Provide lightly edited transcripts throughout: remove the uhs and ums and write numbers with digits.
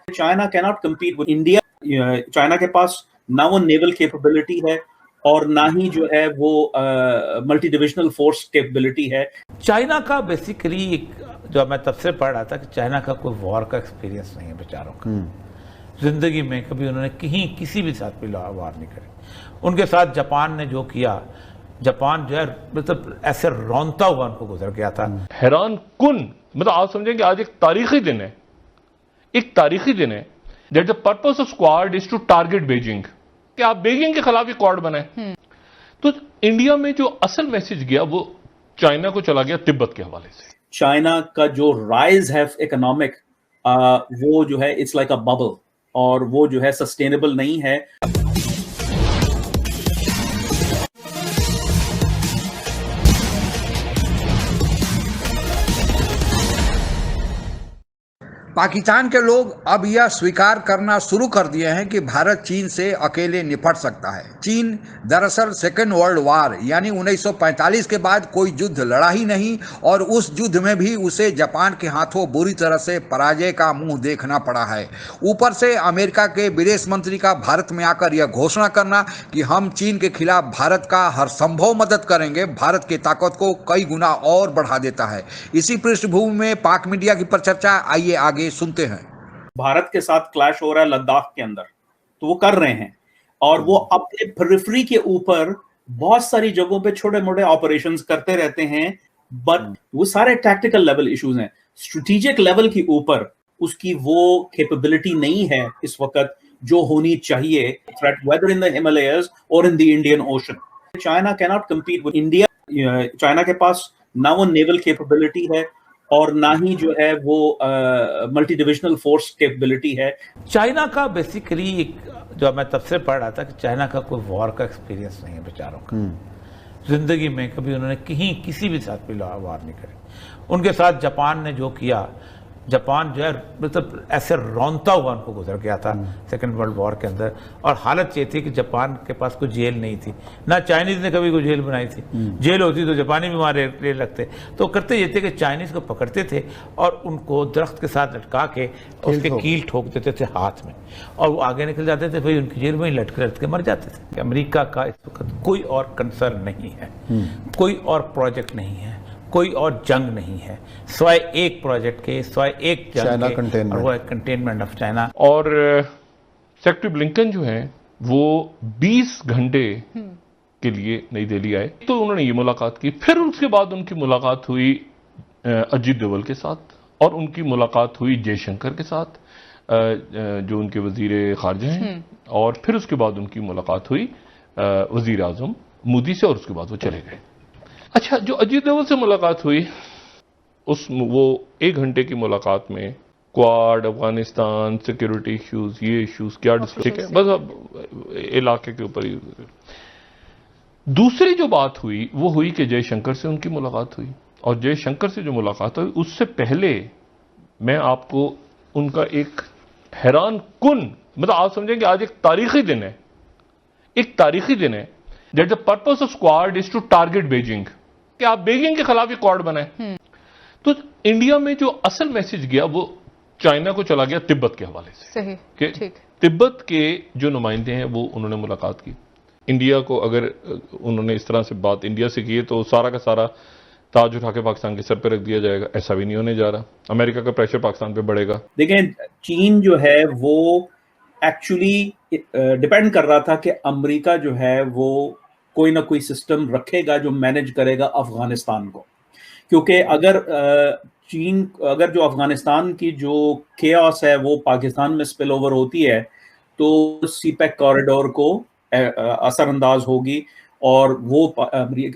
China cannot compete with India. China के पास ना वो नेवल कैपेबिलिटी है और ना ही जो है वो मल्टी डिविजनल फोर्स कैपेबिलिटी है। चाइना का बेसिकली जो मैं तब से पढ़ रहा था कि चाइना का कोई वॉर का एक्सपीरियंस नहीं है बेचारों का। जिंदगी में कभी उन्होंने किसी भी साथ भी वॉर नहीं करी। उनके साथ जापान ने जो किया, जापान जो है मतलब ऐसे रौनता हुआ उनको गुजर गया था। हैरान कुन, मतलब आप समझें कि आज एक तारीखी दिन है, एक तारीखी दिन है that the purpose of Quad is to target Beijing, कि आप बीजिंग के खिलाफ ही क्वाड बनाए। तो इंडिया में जो असल मैसेज गया वो चाइना को चला गया तिब्बत के हवाले से। चाइना का जो राइज है इकोनॉमिक, वो जो है इट्स लाइक अ बबल, और वो जो है सस्टेनेबल नहीं है। पाकिस्तान के लोग अब यह स्वीकार करना शुरू कर दिए हैं कि भारत चीन से अकेले निपट सकता है। चीन दरअसल सेकेंड वर्ल्ड वार यानी 1945 के बाद कोई युद्ध लड़ा ही नहीं, और उस युद्ध में भी उसे जापान के हाथों बुरी तरह से पराजय का मुंह देखना पड़ा है। ऊपर से अमेरिका के विदेश मंत्री का भारत में आकर यह घोषणा करना कि हम चीन के खिलाफ भारत का हर संभव मदद करेंगे, भारत की ताकत को कई गुना और बढ़ा देता है। इसी पृष्ठभूमि में पाक मीडिया की परिचर्चा आइए आगे सुनते हैं। भारत के साथ क्लैश हो रहा है लद्दाख के अंदर, तो वो कर रहे हैं, और वो अपने पेरिफेरी के ऊपर बहुत सारी जगहों पे छोटे मोटे ऑपरेशंस करते रहते हैं, बट वो सारे टैक्टिकल लेवल इश्यूज हैं। स्ट्रेटेजिक लेवल के ऊपर उसकी वो कैपेबिलिटी नहीं है इस वक्त जो होनी चाहिए, threat whether in the Himalayas और in the Indian ocean. China cannot compete with India. China के पास ना वो नेवल कैपेबिलिटी है और ना ही जो है वो मल्टी डिविजनल फोर्स कैपेबिलिटी है। चाइना का बेसिकली जो मैं तब से पढ़ रहा था कि चाइना का कोई वॉर का एक्सपीरियंस नहीं है बेचारों का। जिंदगी में कभी उन्होंने किसी भी साथ भी वॉर नहीं करी। उनके साथ जापान ने जो किया, जापान जो है मतलब ऐसे रौनता हुआ उनको गुजर गया था सेकेंड वर्ल्ड वॉर के अंदर। और हालत ये थी कि जापान के पास कोई जेल नहीं थी, ना चाइनीज ने कभी कोई जेल बनाई थी। जेल होती तो जापानी भी वहाँ ले लगते। तो करते ये थे कि चाइनीज को पकड़ते थे और उनको दरख्त के साथ लटका के उसके कील ठोक देते थे हाथ में, और वो आगे निकल जाते थे, फिर उनकी जेल में ही लटके मर जाते थे। अमेरिका का इस वक्त कोई और कंसर्न नहीं है, कोई और प्रोजेक्ट नहीं है, कोई और जंग नहीं है, सिवाय एक प्रोजेक्ट के, सिवाय एक जंग के, और वो कंटेनमेंट ऑफ चाइना। और सेक्रेटरी ब्लिंकन जो हैं वो 20 घंटे के लिए नई दिल्ली आए, तो उन्होंने ये मुलाकात की। फिर उसके बाद उनकी मुलाकात हुई अजीत डोभाल के साथ, और उनकी मुलाकात हुई जयशंकर के साथ जो उनके वजीर खारजा हैं, और फिर उसके बाद उनकी मुलाकात हुई वजीर आजम मोदी से, और उसके बाद वो चले गए। अच्छा, जो अजीत डोभाल से मुलाकात हुई वो 1 घंटे की मुलाकात में क्वाड, अफगानिस्तान, सिक्योरिटी इश्यूज, ये इश्यूज क्या ठीक है, बस अब इलाके के ऊपर ही। दूसरी जो बात हुई वो हुई कि जयशंकर से उनकी मुलाकात हुई, और जयशंकर से जो मुलाकात हुई उससे पहले मैं आपको उनका एक हैरान कुन, मतलब आप समझें कि आज एक तारीखी दिन है, एक तारीखी दिन है that the purpose of Quad is to target Beijing, कि आप बीजिंग के खिलाफ ही क्वाड बनाए। तो इंडिया में जो असल मैसेज गया वो चाइना को चला गया तिब्बत के हवाले से। सही, ठीक। तिब्बत के जो नुमाइंदे हैं वो उन्होंने मुलाकात की। इंडिया को अगर उन्होंने इस तरह से बात इंडिया से की है तो सारा का सारा ताज उठा के पाकिस्तान के सर पे रख दिया जाएगा, ऐसा भी नहीं होने जा रहा। अमेरिका का प्रेशर पाकिस्तान पे बढ़ेगा। देखें, चीन जो है वो एक्चुअली डिपेंड कर रहा था कि अमेरिका जो है वो कोई ना कोई सिस्टम रखेगा जो मैनेज करेगा अफगानिस्तान को, क्योंकि अगर जो अफगानिस्तान की जो केओस है वो पाकिस्तान में स्पिल ओवर होती है तो सीपैक कॉरिडोर को असरअंदाज होगी, और वो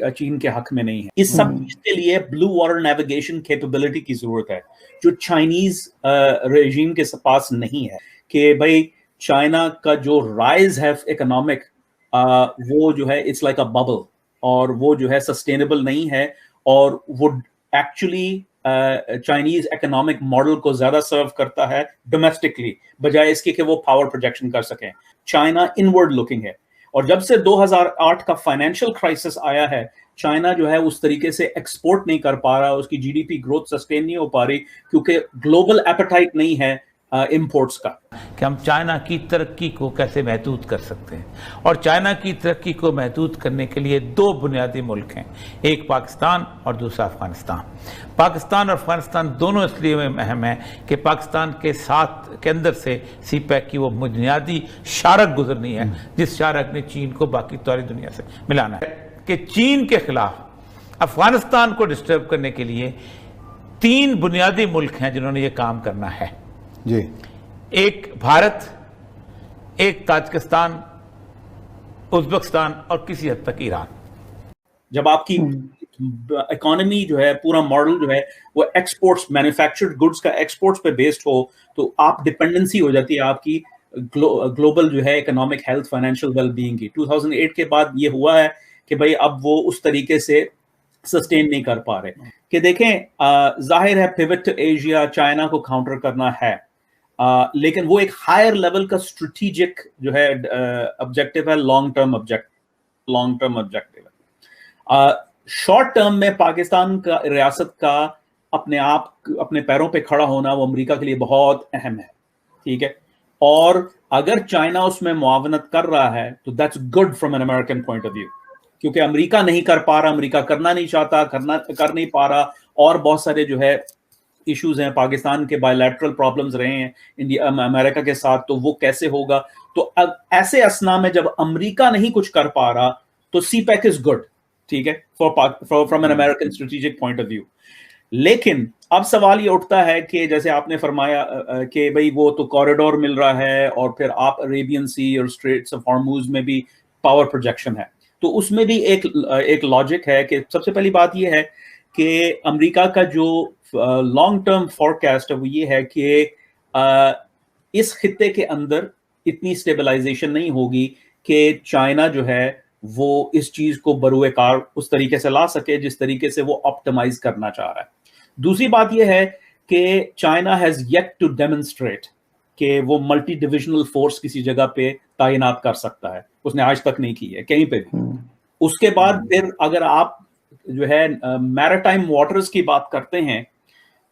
चीन के हक में नहीं है। इस सब चीज के लिए ब्लू वाटर नेविगेशन कैपेबिलिटी की जरूरत है, जो चाइनीज रेजिम के पास नहीं है। कि भाई चाइना का जो राइज है इकोनॉमिक, वो जो है इट्स लाइक अ बबल, और वो जो है सस्टेनेबल नहीं है, और वो एक्चुअली चाइनीज इकोनॉमिक मॉडल को ज्यादा सर्व करता है डोमेस्टिकली, बजाय इसके कि वो पावर प्रोजेक्शन कर सकें। चाइना इनवर्ड लुकिंग है, और जब से 2008 का फाइनेंशियल क्राइसिस आया है, चाइना जो है उस तरीके से एक्सपोर्ट नहीं कर पा रहा, उसकी जीडीपी ग्रोथ सस्टेन नहीं हो पा रही, क्योंकि ग्लोबल एपेटाइट नहीं है इंपोर्ट्स का। कि हम चाइना की तरक्की को कैसे महदूद कर सकते हैं। और चाइना की तरक्की को महदूद करने के लिए दो बुनियादी मुल्क हैं, एक पाकिस्तान और दूसरा अफगानिस्तान। पाकिस्तान और अफगानिस्तान दोनों इसलिए अहम है कि पाकिस्तान के साथ के अंदर से सीपैक की वो बुनियादी शारक गुजरनी है जिस शारक ने चीन को बाकी सारी दुनिया से मिलाना है। कि चीन के खिलाफ अफगानिस्तान को डिस्टर्ब करने के लिए तीन बुनियादी मुल्क हैं जिन्होंने ये काम करना है जी। एक भारत, एक ताजिकिस्तान, उज्बेकिस्तान और किसी हद तक ईरान। जब आपकी इकोनॉमी जो है, पूरा मॉडल जो है वो एक्सपोर्ट्स, मैन्युफैक्चर्ड गुड्स का एक्सपोर्ट्स पे बेस्ड हो, तो आप डिपेंडेंसी हो जाती है आपकी ग्लोबल जो है इकोनॉमिक हेल्थ, फाइनेंशियल वेलबीइंग की। 2008 के बाद ये हुआ है कि भाई अब वो उस तरीके से सस्टेन नहीं कर पा रहे। कि देखें, जाहिर है पिवट टू एशिया, चाइना को काउंटर करना है, लेकिन वो एक हायर लेवल का स्ट्रेटेजिक जो है ऑब्जेक्टिव है, लॉन्ग टर्म ऑब्जेक्टिव है। शॉर्ट टर्म में पाकिस्तान का, रियासत का अपने पैरों पे खड़ा होना वो अमेरिका के लिए बहुत अहम है, ठीक है। और अगर चाइना उसमें मुआवनत कर रहा है तो that's good from an American point of view, क्योंकि अमेरिका नहीं कर पा रहा, अमेरिका करना नहीं चाहता, कर नहीं पा रहा, और बहुत सारे जो है इश्यूज हैं, पाकिस्तान के बायलैटरल प्रॉब्लम्स रहे हैं इंडिया अमेरिका के साथ, तो वो कैसे होगा। तो अब ऐसे असना में जब अमेरिका नहीं कुछ कर पा रहा तो सीपैक इज गुड, ठीक है, from an American strategic point of view. लेकिन अब सवाल ये उठता है कि जैसे आपने फरमाया कि भाई वो तो कॉरिडोर मिल रहा है, और फिर आप अरेबियन सी और स्ट्रेट्स ऑफ हॉर्मुज में भी पावर प्रोजेक्शन है, तो उसमें भी एक लॉजिक है कि सबसे पहली बात यह है कि अमेरिका का जो लॉन्ग टर्म फोरकास्ट है वो ये है कि इस खित्ते के अंदर इतनी स्टेबलाइजेशन नहीं होगी कि चाइना जो है वो इस चीज को बरूए कार उस तरीके से ला सके जिस तरीके से वो ऑप्टिमाइज करना चाह रहा है। दूसरी बात यह है कि China has yet to demonstrate कि वो मल्टी डिविजनल फोर्स किसी जगह पे तैनात कर सकता है, उसने आज तक नहीं की है कहीं पे भी। उसके बाद फिर अगर आप जो है मैरिटाइम वाटर्स की बात करते हैं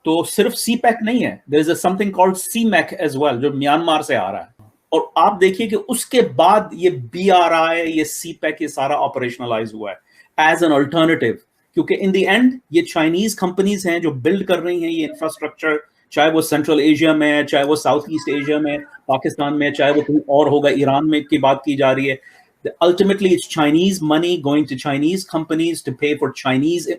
तो सिर्फ सीपैक नहीं है, there is something called CMEC as well, जो म्यांमार से आ रहा है। और आप देखिए कि उसके बाद ये BRI, ये सीपैक, ये सारा ऑपरेशनलाइज हुआ है एज एन अल्टरनेटिव, क्योंकि इन द एंड ये चाइनीज कंपनीज हैं जो बिल्ड कर रही हैं ये इंफ्रास्ट्रक्चर, चाहे वो सेंट्रल एशिया में है, चाहे वो साउथ ईस्ट एशिया में, पाकिस्तान में, चाहे वो कहीं और होगा, ईरान में की बात की जा रही है। Ultimately, it's Chinese money going to Chinese companies to pay for Chinese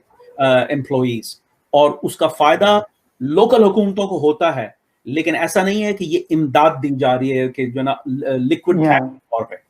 employees, और उसका फायदा लोकल हुकूमतों को होता है। लेकिन ऐसा नहीं है कि ये इमदाद दी जा रही है कि जो ना लिक्विड टैक्स तौर पे।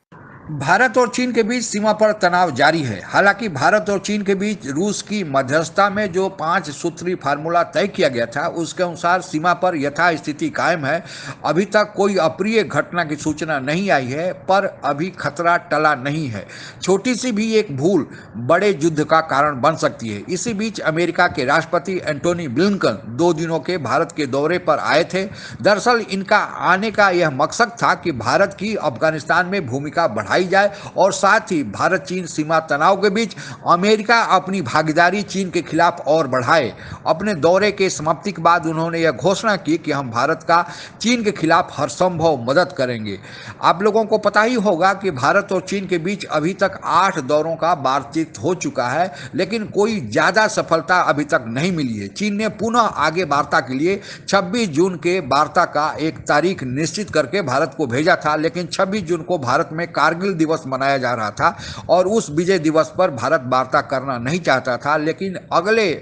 भारत और चीन के बीच सीमा पर तनाव जारी है। हालांकि भारत और चीन के बीच रूस की मध्यस्थता में जो 5 सूत्री फार्मूला तय किया गया था उसके अनुसार सीमा पर यथास्थिति कायम है। अभी तक कोई अप्रिय घटना की सूचना नहीं आई है, पर अभी खतरा टला नहीं है। छोटी सी भी एक भूल बड़े युद्ध का कारण बन सकती है। इसी बीच अमेरिका के राष्ट्रपति एंटोनी ब्लिंकन 2 दिनों के भारत के दौरे पर आए थे। दरअसल इनका आने का यह मकसद था कि भारत की अफगानिस्तान में भूमिका बढ़ाई जाए और साथ ही भारत चीन सीमा तनाव के बीच अमेरिका अपनी भागीदारी चीन के खिलाफ और बढ़ाए। अपने दौरे के समाप्ति के बाद उन्होंने यह घोषणा की कि हम भारत का चीन के खिलाफ हर संभव मदद करेंगे। आप लोगों को पता ही होगा कि भारत और चीन के बीच अभी तक 8 दौरों का बातचीत हो चुका है, लेकिन कोई ज्यादा सफलता अभी तक नहीं मिली है। चीन ने पुनः आगे वार्ता के लिए 26 जून के वार्ता का एक तारीख निश्चित करके भारत को भेजा था, लेकिन 26 जून को भारत में कारगिल दिवस मनाया जा रहा था और उस विजय दिवस पर भारत वार्ता करना नहीं चाहता था। लेकिन अगले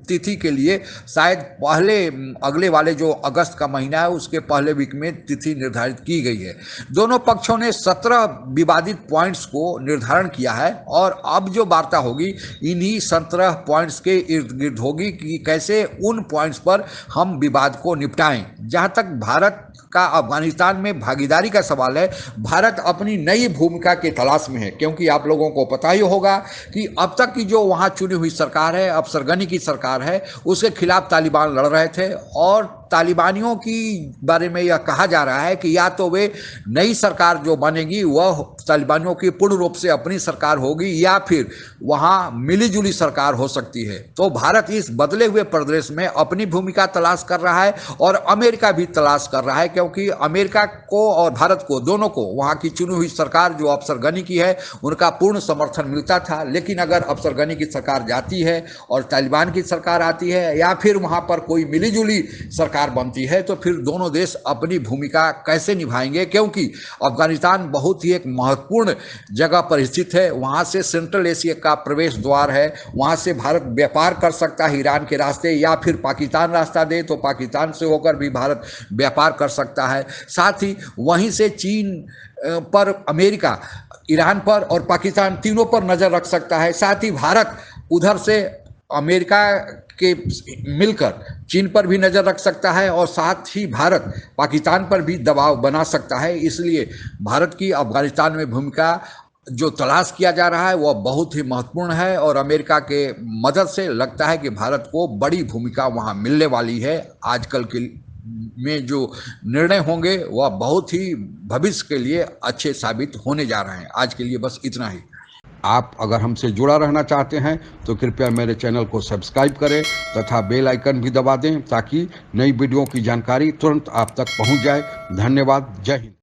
तिथि के लिए शायद अगले वाले जो अगस्त का महीना है उसके पहले वीक में तिथि निर्धारित की गई है। दोनों पक्षों ने 17 विवादित पॉइंट्स को निर्धारण किया है और अब जो वार्ता होगी इन्हीं 17 पॉइंट्स के इर्द गिर्द होगी कि कैसे उन पॉइंट्स पर हम विवाद को निपटाएं। जहां तक भारत का अफगानिस्तान में भागीदारी का सवाल है, भारत अपनी नई भूमिका की तलाश में है, क्योंकि आप लोगों को पता ही होगा कि अब तक की जो वहां चुनी हुई सरकार है, अफसर गनी की सरकार है, उसके खिलाफ तालिबान लड़ रहे थे और तालिबानियों की बारे में यह कहा जा रहा है कि या तो वे नई सरकार जो बनेगी वह तालिबानियों की पूर्ण रूप से अपनी सरकार होगी या फिर वहां मिलीजुली सरकार हो सकती है। तो भारत इस बदले हुए परिदृश्य में अपनी भूमिका तलाश कर रहा है और अमेरिका भी तलाश कर रहा है, क्योंकि अमेरिका को और भारत को दोनों को वहां की चुनी हुई सरकार जो अफसर गनी की है उनका पूर्ण समर्थन मिलता था। लेकिन अगर अफसर गनी की सरकार जाती है और तालिबान की सरकार आती है या फिर वहां पर कोई मिलीजुली सरकार बनती है तो फिर दोनों देश अपनी भूमिका कैसे निभाएंगे, क्योंकि अफगानिस्तान बहुत ही एक महत्वपूर्ण जगह पर स्थित है। वहां से सेंट्रल एशिया का प्रवेश द्वार है, वहां से भारत व्यापार कर सकता है ईरान के रास्ते, या फिर पाकिस्तान रास्ता दे तो पाकिस्तान से होकर भी भारत व्यापार कर सकता है। साथ ही वहीं से चीन पर, अमेरिका, ईरान पर और पाकिस्तान तीनों पर नजर रख सकता है। साथ ही भारत उधर से अमेरिका के मिलकर चीन पर भी नजर रख सकता है और साथ ही भारत पाकिस्तान पर भी दबाव बना सकता है। इसलिए भारत की अफगानिस्तान में भूमिका जो तलाश किया जा रहा है वह बहुत ही महत्वपूर्ण है और अमेरिका के मदद से लगता है कि भारत को बड़ी भूमिका वहां मिलने वाली है। आजकल के में जो निर्णय होंगे वह बहुत ही भविष्य के लिए अच्छे साबित होने जा रहे हैं। आज के लिए बस इतना ही। आप अगर हमसे जुड़ा रहना चाहते हैं तो कृपया मेरे चैनल को सब्सक्राइब करें तथा बेल आइकन भी दबा दें ताकि नई वीडियो की जानकारी तुरंत आप तक पहुंच जाए। धन्यवाद। जय हिंद।